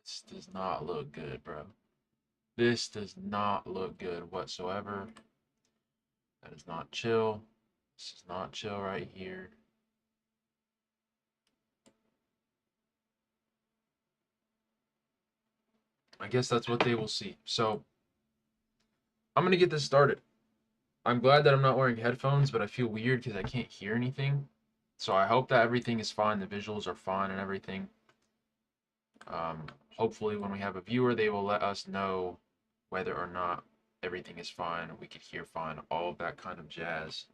This does not look good, bro. This does not look good whatsoever. That is not chill. This is not chill right here. I guess that's what they will see. So I'm going to get this started. I'm glad that I'm not wearing headphones, but I feel weird because I can't hear anything. So I hope that everything is fine. The visuals are fine and everything. Hopefully when we have a viewer, they will let us know whether or not everything is fine, we can hear fine, all of that kind of jazz.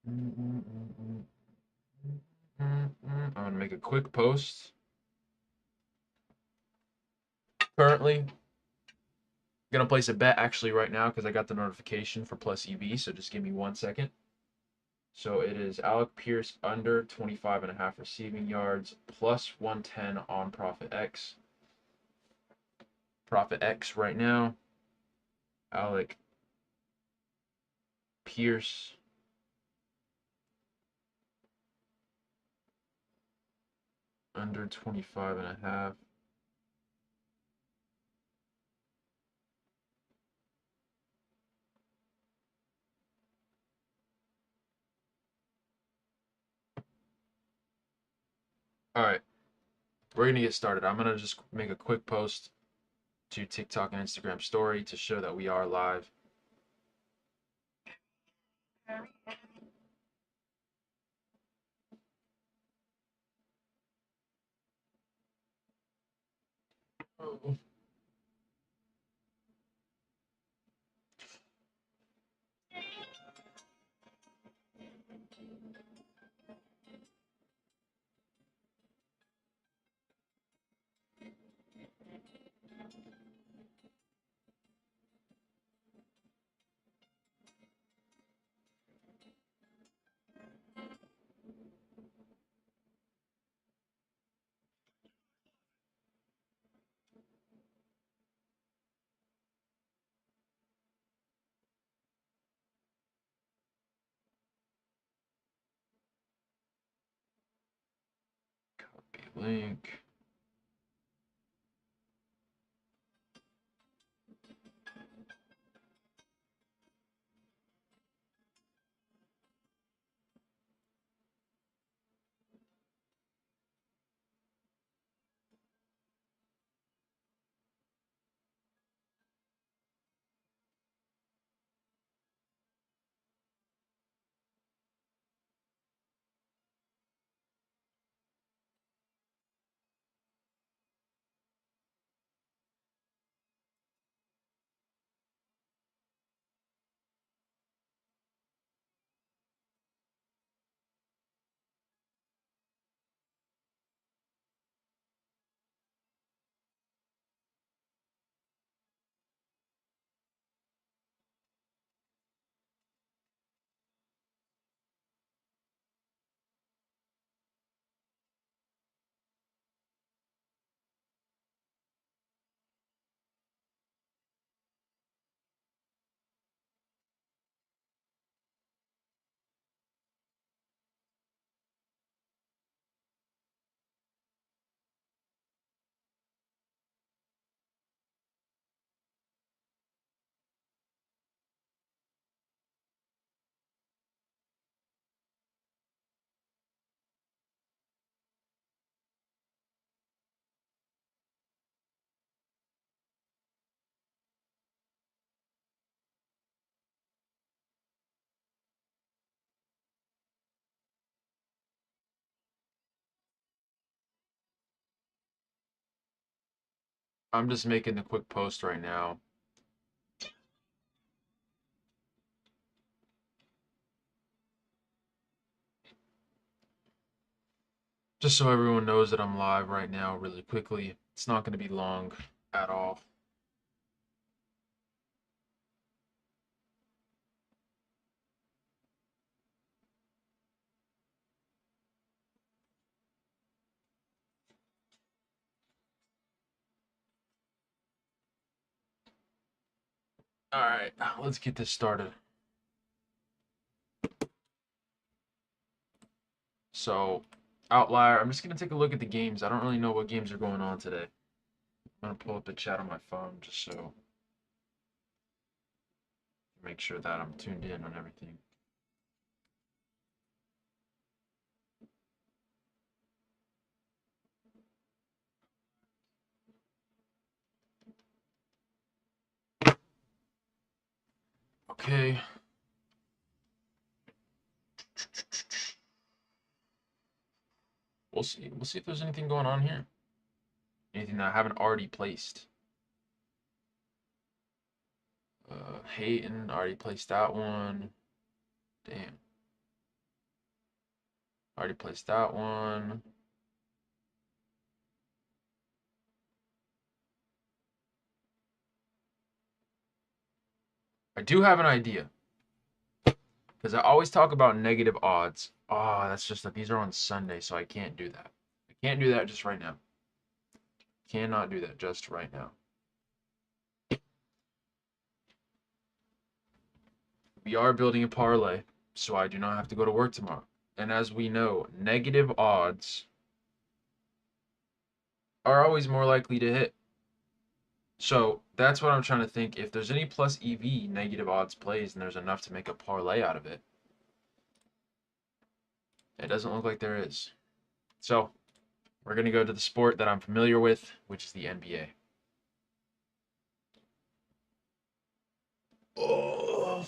I'm gonna make a quick post. Currently, gonna place a bet actually right now because I got the notification for plus EV, so just give me 1 second. So it is Alec Pierce under 25.5 receiving yards, plus 110 on Profit X. Profit X right now. Alec Pierce under 25.5. All right, we're gonna get started. I'm gonna just make a quick post to TikTok and Instagram story to show that we are live. Oh. Copy link. I'm just making a quick post right now. Just so everyone knows that I'm live right now really quickly. It's not going to be long at all. All right, let's get this started. So outlier. I'm just going to take a look at the games. I don't really know what games are going on today. I'm going to pull up the chat on my phone just so make sure that I'm tuned in on everything. Okay. We'll see. We'll see if there's anything going on here. Anything that I haven't already placed. Hayton, already placed that one. Damn. Already placed that one. I do have an idea. Because I always talk about negative odds. Oh, that's just that these are on Sunday, so I can't do that. I can't do that just right now. Cannot do that just right now. We are building a parlay, so I do not have to go to work tomorrow. And as we know, negative odds are always more likely to hit. So that's what I'm trying to think. If there's any plus EV negative odds plays and there's enough to make a parlay out of it, it doesn't look like there is. So we're going to go to the sport that I'm familiar with, which is the NBA. Oh.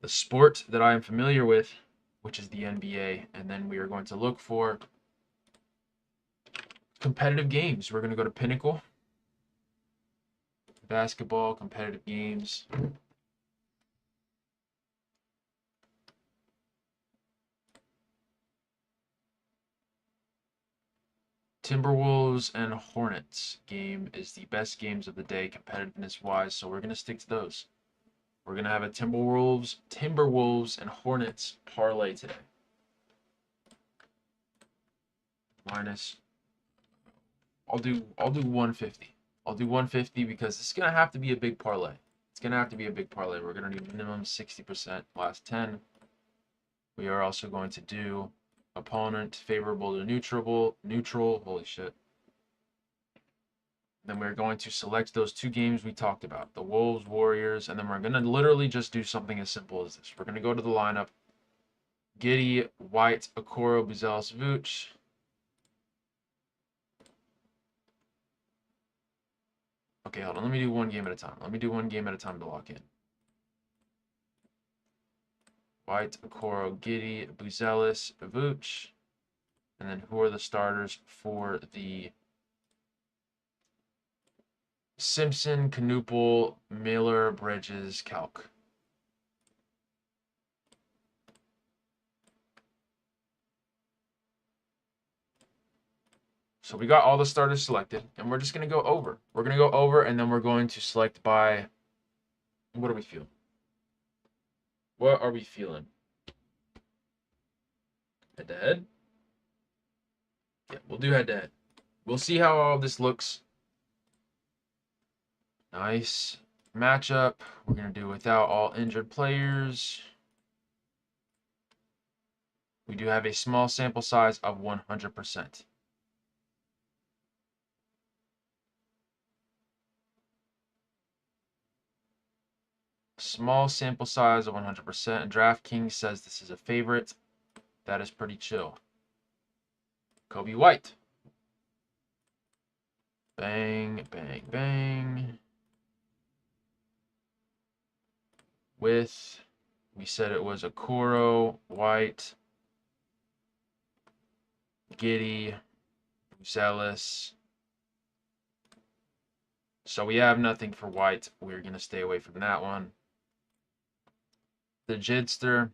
The sport that I am familiar with, which is the NBA, and then we are going to look for competitive games. We're going to go to Pinnacle, basketball, competitive games. Timberwolves and Hornets game is the best games of the day competitiveness wise, so we're going to stick to those. We're going to have a Timberwolves and Hornets parlay today. Minus I'll do 150. I'll do 150 because it's going to have to be a big parlay. It's going to have to be a big parlay. We're going to do minimum 60% last 10. We are also going to do opponent favorable to neutral. Holy shit. Then we're going to select those two games we talked about, the Wolves, Warriors, and then we're going to literally just do something as simple as this. We're going to go to the lineup. Giddey, White, Okoro, Buzelis, Vooch. Okay, hold on. Let me do one game at a time. Let me do one game at a time to lock in. White, Okoro, Giddey, Buzelis, Vooch. And then who are the starters for the Simpson, Knuppel, Miller, Bridges, Calc? So we got all the starters selected, and we're just going to go over. We're going to go over, and then we're going to select by, what do we feel? What are we feeling? Head-to-head? Yeah, we'll do head-to-head. We'll see how all this looks. Nice matchup. We're going to do without all injured players. We do have a small sample size of 100%. Small sample size of 100%. DraftKings says this is a favorite. That is pretty chill. Kobe White. Bang, bang, bang. With, we said it was Okoro, White, Giddey, Buzelis. So we have nothing for White. We're going to stay away from that one. The Jidster.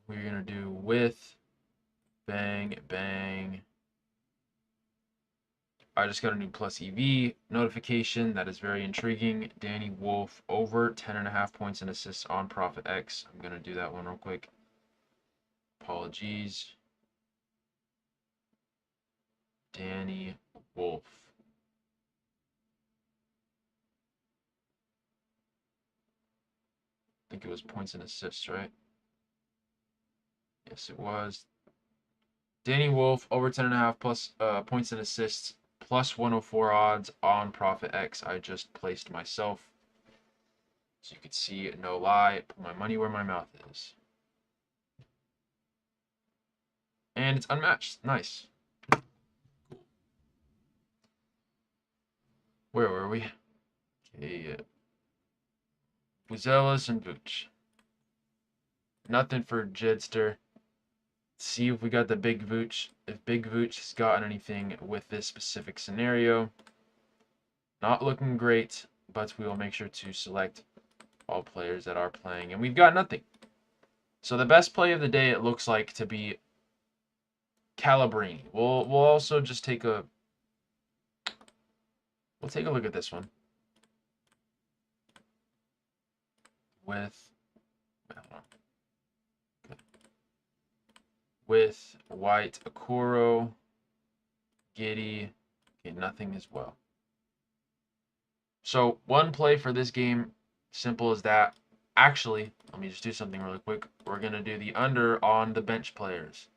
We're going to do with, bang, bang. I just got a new plus EV notification. That is very intriguing. Danny Wolf over 10.5 points and assists on Profit X. I'm going to do that one real quick. Apologies. Danny Wolf. think it was points and assists, right? Yes, it was. Danny Wolf, over 10.5 plus points and assists, plus 104 odds on Profit X. I just placed myself. So you can see, no lie, put my money where my mouth is. And it's unmatched. Nice. Where were we? Okay, Buzelis and Vooch. Nothing for Jedster. See if we got the Big Vooch. If Big Vooch has gotten anything with this specific scenario. Not looking great, but we will make sure to select all players that are playing. And we've got nothing. So the best play of the day, it looks like, to be Calabrini. We'll also just take a... We'll take a look at this one. With... Hold on. Okay. With White, Okoro, Giddy. Okay, nothing as well. So one play for this game, simple as that. Actually, let me just do something really quick. We're going to do the under on the bench players.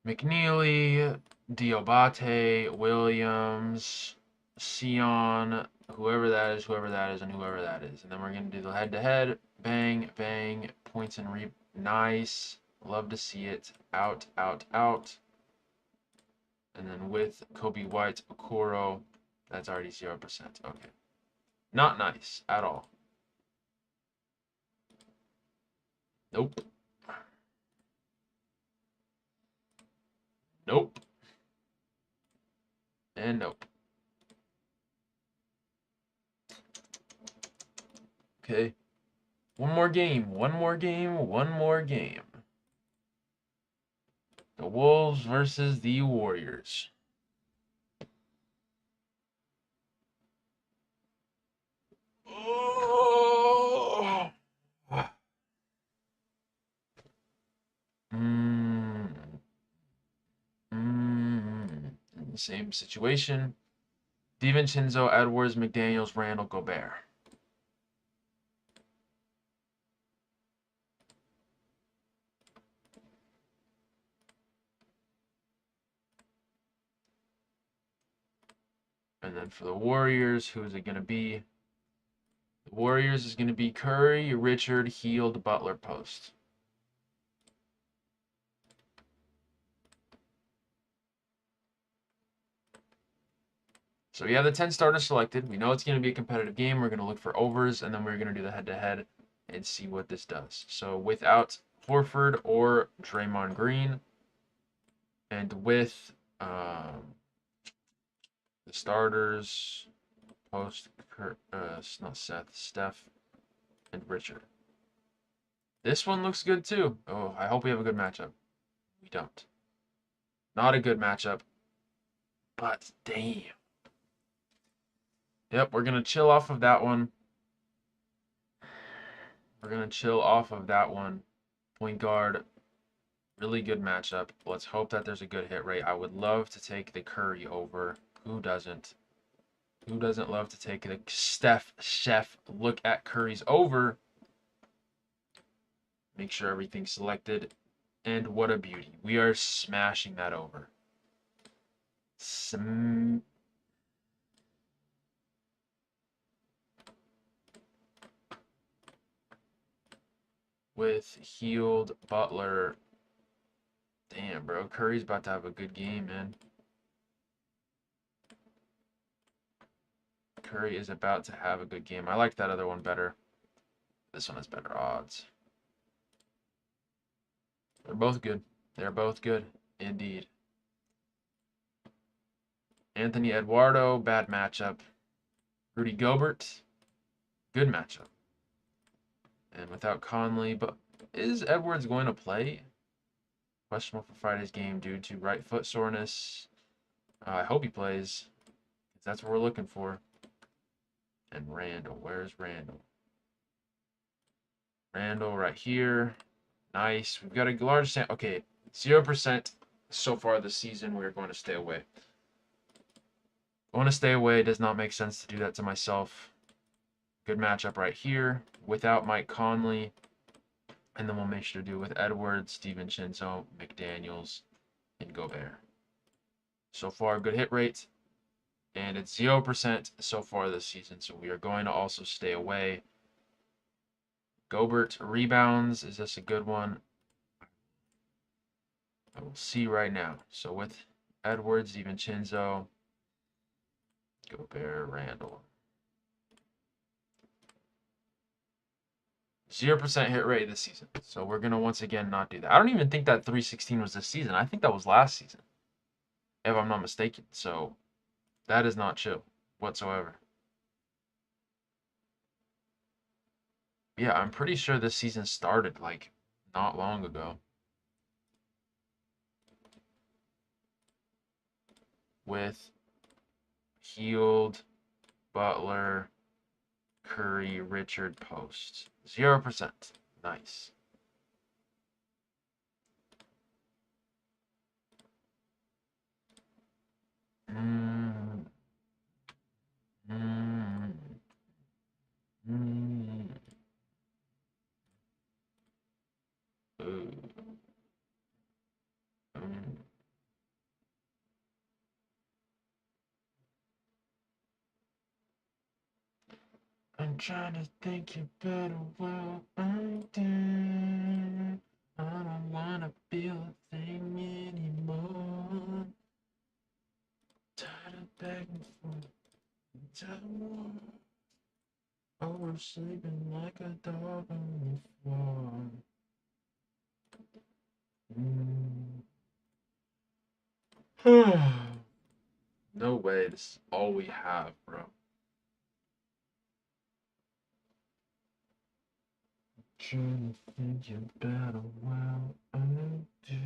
McNeely, Diabate, Williams, Sion, whoever that is, and whoever that is. And then we're going to do the head-to-head. Bang, bang, points and nice. Love to see it. Out, out, out. And then with Kobe White, Okoro, that's already 0%. Okay. Not nice at all. Nope. Nope. And nope. Okay. One more game. One more game. One more game. The Wolves versus the Warriors. Oh. Same situation. DiVincenzo, Edwards, McDaniels, Randall, Gobert. And then for the Warriors, who is it going to be? The Warriors is going to be Curry, Richard, Hield, Butler, Post. So we have the 10 starters selected. We know it's going to be a competitive game. We're going to look for overs, and then we're going to do the head-to-head and see what this does. So without Horford or Draymond Green, and with the starters, Post, not Seth, Steph, and Richard. This one looks good too. Oh, I hope we have a good matchup. We don't. Not a good matchup, but damn. Yep, we're going to chill off of that one. We're going to chill off of that one. Point guard, really good matchup. Let's hope that there's a good hit rate. I would love to take the Curry over. Who doesn't? Who doesn't love to take the Steph Chef look at Curry's over? Make sure everything's selected. And what a beauty. We are smashing that over. With Hield, Butler. Damn, bro. Curry's about to have a good game, man. Curry is about to have a good game. I like that other one better. This one has better odds. They're both good. They're both good, indeed. Anthony Eduardo, bad matchup. Rudy Gobert, good matchup. And without Conley, but is Edwards going to play? Questionable for Friday's game due to right foot soreness. I hope he plays, because that's what we're looking for. And Randall, where's Randall? Randall right here. Nice. We've got a large sample. Okay, 0% so far this season. We're going to stay away. Going to stay away. Does not make sense to do that to myself. Good matchup right here without Mike Conley. And then we'll make sure to do with Edwards, DiVincenzo, McDaniels, and Gobert. So far, good hit rate. And it's 0% so far this season. So we are going to also stay away. Gobert rebounds. Is this a good one? I will see right now. So with Edwards, DiVincenzo, Gobert, Randall. 0% hit rate this season. So we're going to once again not do that. I don't even think that 316 was this season. I think that was last season, if I'm not mistaken. So that is not chill whatsoever. Yeah, I'm pretty sure this season started like not long ago. With Healed, Butler, Curry, Richard, Post. 0%. Nice. Mm. Mm. Mm. Ooh. Mm. I'm trying to think you better well I did. I don't wanna feel a thing anymore. Tired of begging for time. Oh, sleeping like a dog on the floor. No way, this is all we have, bro. Trying to think you better well I do.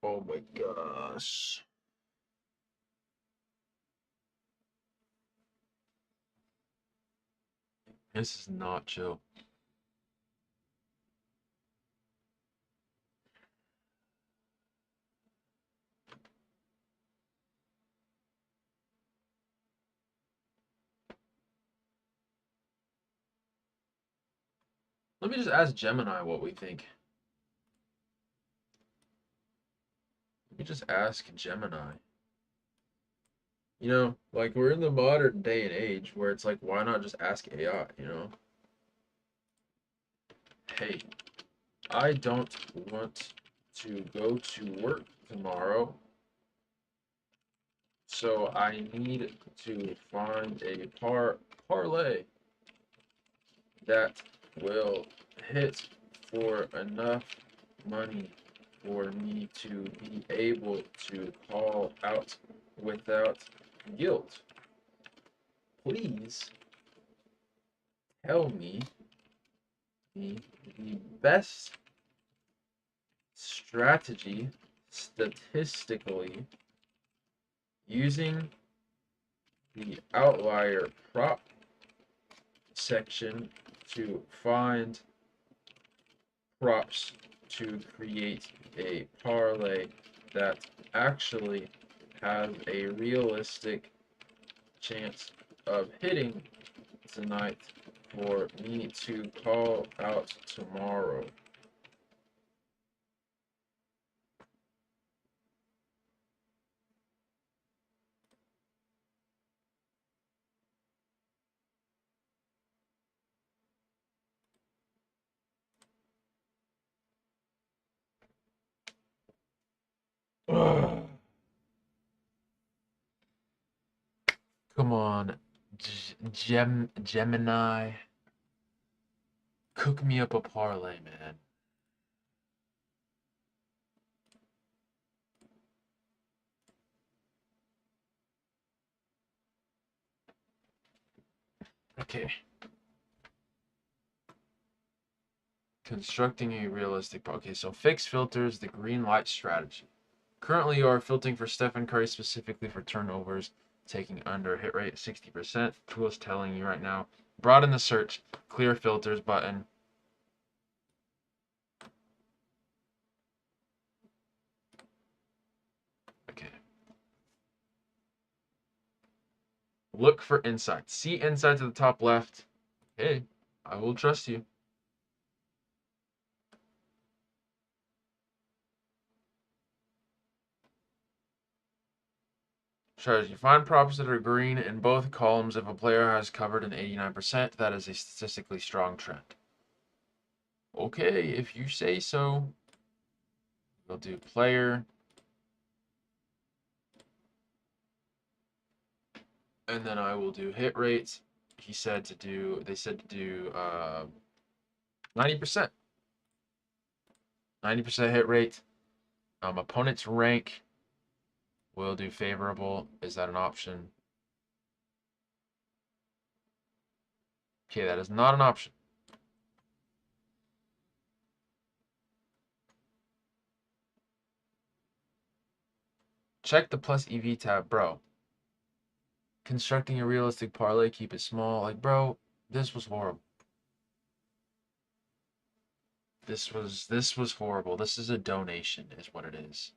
Oh my gosh. This is not chill. Let me just ask Gemini what we think. Let me just ask Gemini. You know, like we're in the modern day and age where it's like, why not just ask AI, you know? Hey, I don't want to go to work tomorrow, so I need to find a parlay that will hit for enough money for me to be able to call out without guilt. Please tell me the best strategy statistically using the outlier prop section to find props to create a parlay that actually has a realistic chance of hitting tonight for me to call out tomorrow. Come on, Gemini. Cook me up a parlay, man. Okay. Constructing a realistic. Okay, so fixed filters, the green light strategy. Currently, you are filtering for Stephen Curry specifically for turnovers, taking under hit rate 60%. Tool is telling you right now. Broaden the search, clear filters button. Look for insights. See insights at the top left. Hey, I will trust you. Strategy. Find props that are green in both columns. If a player has covered an 89%, that is a statistically strong trend. Okay, if you say so. We'll do player. And then I will do hit rates. They said to do 90%. 90% hit rate. Opponent's rank. We'll do favorable. Is that an option? Okay, that is not an option. Check the plus EV tab, bro. Constructing a realistic parlay, keep it small. Like, bro, this was horrible. This was horrible. This is a donation, is what it is.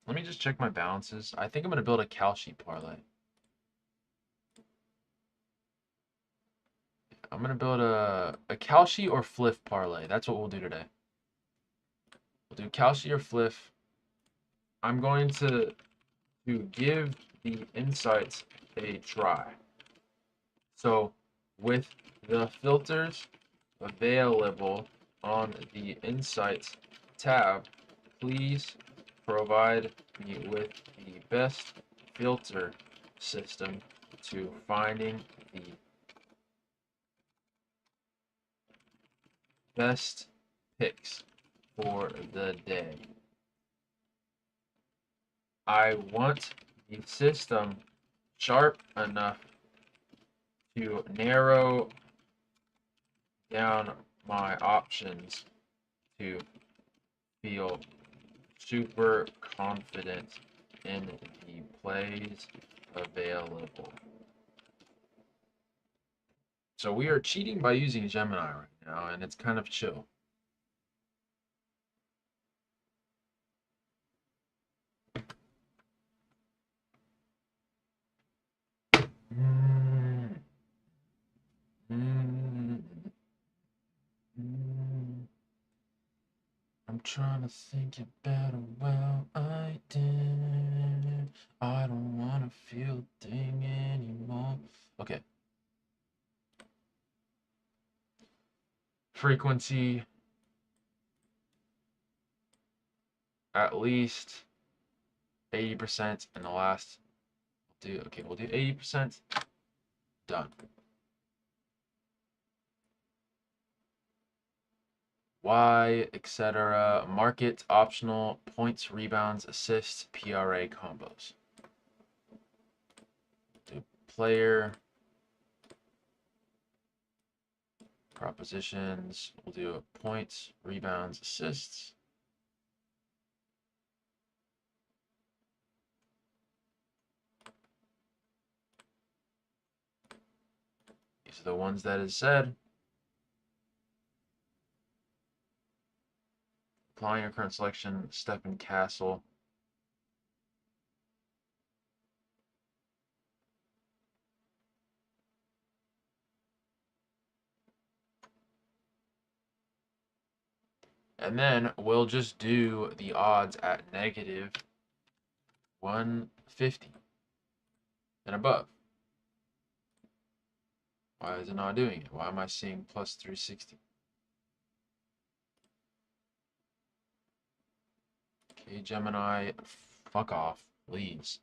Let me just check my balances. I think I'm gonna build a cal sheet parlay. I'm gonna build a cal sheet or fliff parlay. That's what we'll do today. We'll do cal sheet or fliff. I'm going to give the insights a try. So with the filters available on the insights tab, please provide me with the best filter system to finding the best picks for the day. I want the system sharp enough to narrow down my options to feel super confident in the plays available. So we are cheating by using Gemini right now, and it's kind of chill. I'm trying to think it better. Well, I did. I don't want to feel a thing anymore. Okay. Frequency. At least 80% in the last. We'll do 80%. Done. Y, etc. Market, optional, points, rebounds, assists, PRA combos. Do player. Propositions. We'll do points, rebounds, assists. These are the ones that is said. Applying your current selection, step in castle. And then we'll just do the odds at negative 150 and above. Why is it not doing it? Why am I seeing plus 360? Okay, Gemini, fuck off, please.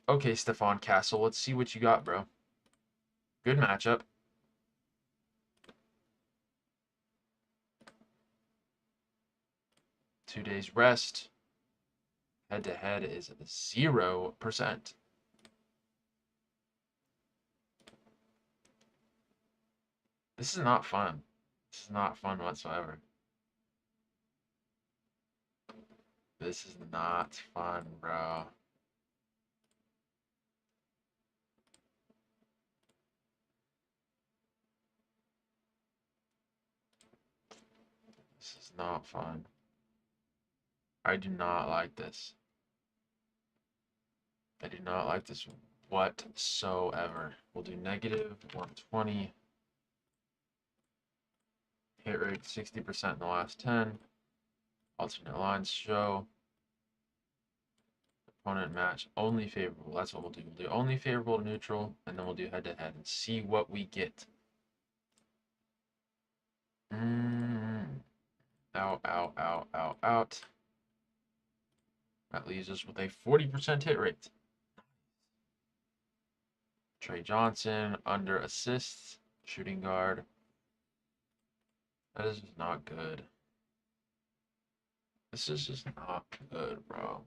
Okay, Stefan Castle, let's see what you got, bro. Good matchup. Two days rest. Head-to-head is 0%. This is not fun. This is not fun whatsoever. This is not fun, bro. This is not fun. I do not like this. I do not like this whatsoever. We'll do negative 120. Hit rate 60% in the last 10. Alternate lines show. Opponent match only favorable. That's what we'll do. We'll do only favorable to neutral, and then we'll do head to head and see what we get. Out, out, out, out, out. That leaves us with a 40% hit rate. Trey Johnson under assists, shooting guard. That is just not good. This is just not good, bro.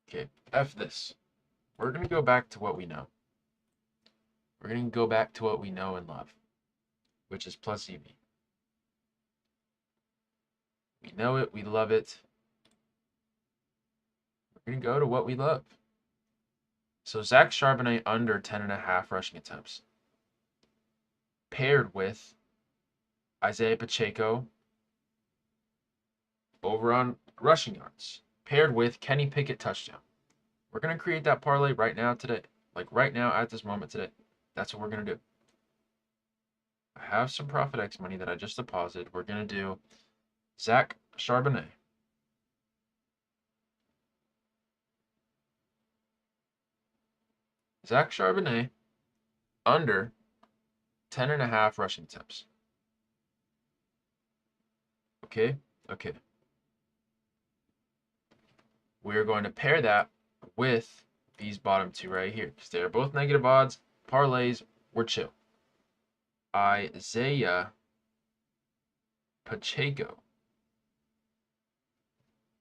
Okay, F this. We're going to go back to what we know. We're going to go back to what we know and love, which is plus EV. We know it. We love it. We're going to go to what we love. So Zach Charbonnet under 10.5 rushing attempts. Paired with Isaiah Pacheco over on rushing yards. Paired with Kenny Pickett touchdown. We're going to create that parlay right now today. Like right now at this moment today. That's what we're going to do. I have some Profit X money that I just deposited. We're going to do Zach Charbonnet. Zach Charbonnet under 10.5 rushing attempts. Okay? Okay. We're going to pair that with these bottom two right here because they're both negative odds. Parlays, we're chill. Isaiah Pacheco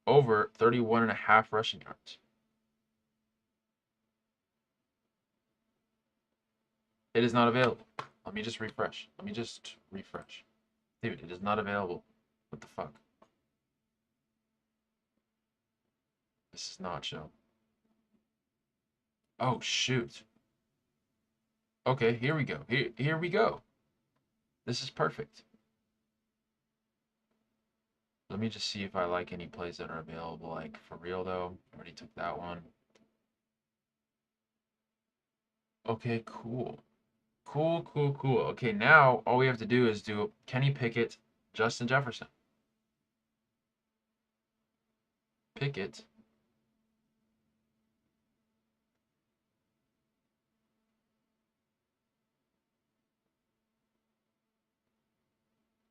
over 31.5 rushing yards. It is not available. Let me just refresh. Dude, it is not available. What the fuck? This is not show. Oh, shoot. Okay, here we go. Here we go. This is perfect. Let me just see if I like any plays that are available. Like, for real, though. Already took that one. Okay, cool. Cool. Okay, now all we have to do is do Kenny Pickett, Justin Jefferson. Pickett.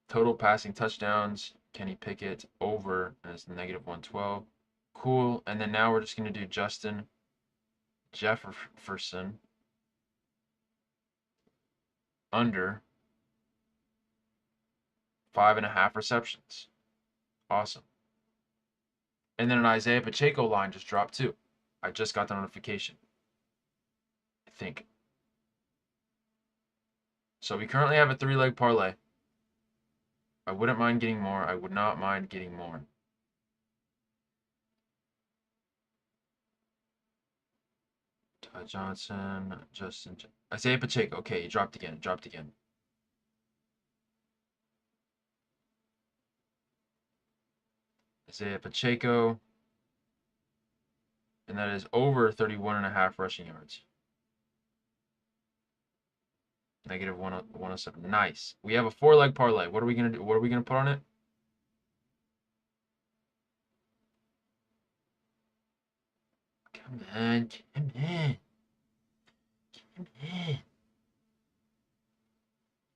Total passing touchdowns, Kenny Pickett over as negative 112. Cool. And then now we're just going to do Justin Jefferson under 5.5 receptions. Awesome. And then an Isaiah Pacheco line just dropped too. I just got the notification. I think. So we currently have a 3-leg parlay. I wouldn't mind getting more. I would not mind getting more. Ty Johnson, Isaiah Pacheco. Okay, he dropped again. Isaiah Pacheco. And that is over 31.5 rushing yards. Negative 107. Nice. We have a 4-leg parlay. What are we going to do? What are we going to put on it? Come on.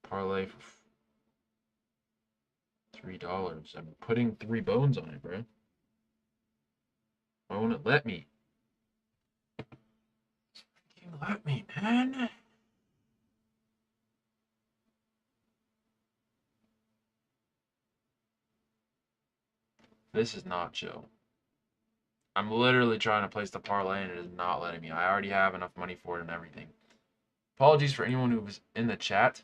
Parlay for $3. I'm putting 3 bones on it, bro. Why won't it let me? Let me, man. This is not chill. I'm literally trying to place the parlay and it is not letting me. I already have enough money for it and everything. Apologies for anyone who was in the chat.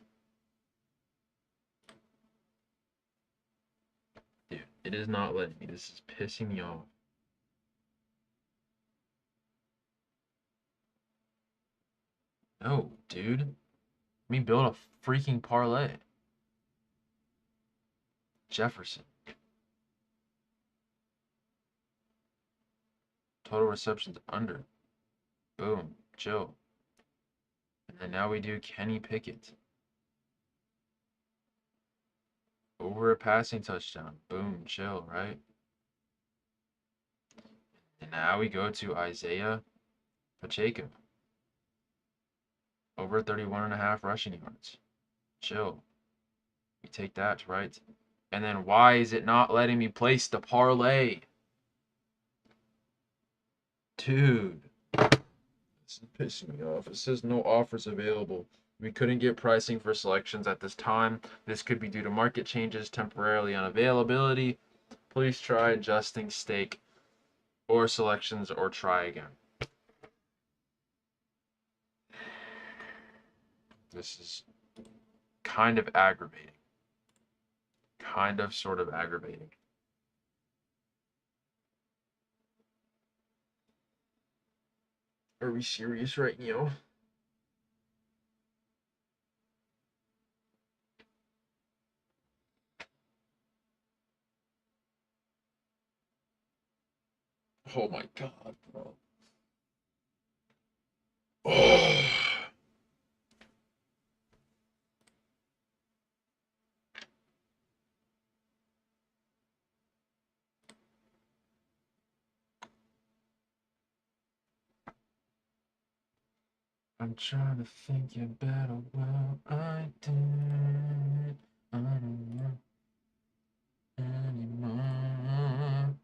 Dude, it is not letting me. This is pissing me off. No, dude. me build a freaking parlay. Jefferson. Total receptions under. Boom. Chill. And then now we do Kenny Pickett. Over a passing touchdown. Boom. Chill, right? And now we go to Isaiah Pacheco. Over 31.5 rushing yards. Chill. We take that, right? And then why is it not letting me place the parlay? Dude. This is pissing me off. It says no offers available. We couldn't get pricing for selections at this time. This could be due to market changes, temporarily unavailability. Please try adjusting stake or selections or try again. This is kind of aggravating. Kind of, sort of aggravating. Are we serious right now? Oh my god, bro. Oh. I'm trying to think about what I did. I don't know anymore.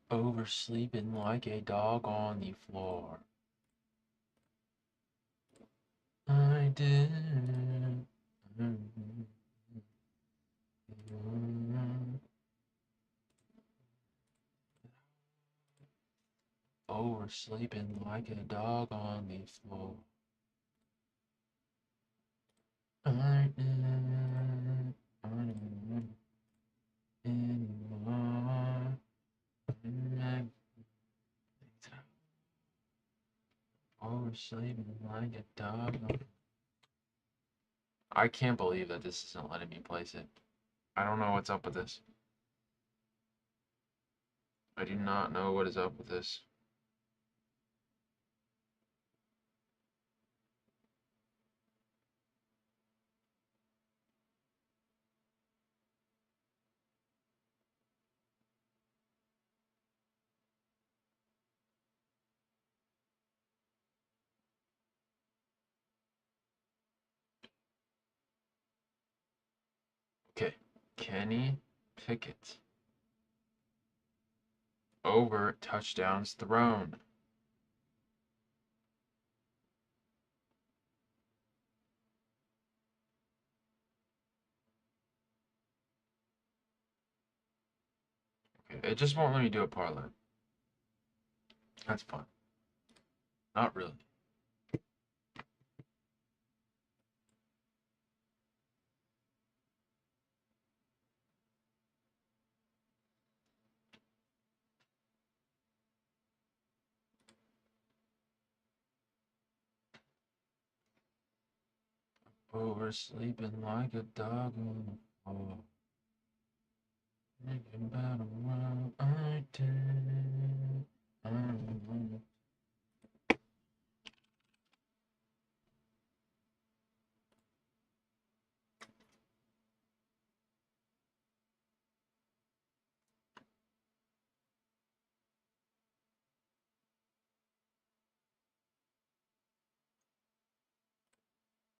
Oversleeping like a dog on the floor. I did. Oversleeping like a dog on the floor. I did. I don't know anymore. Oversleeping like a dog. I can't believe that this isn't letting me place it. I don't know what's up with this. I do not know what is up with this. Okay, Kenny Pickett. Over touchdowns thrown. Okay, it just won't let me do a parlay. That's fine. Not really. Oversleeping like a dog on the floor. Thinking about a world I did. I don't know.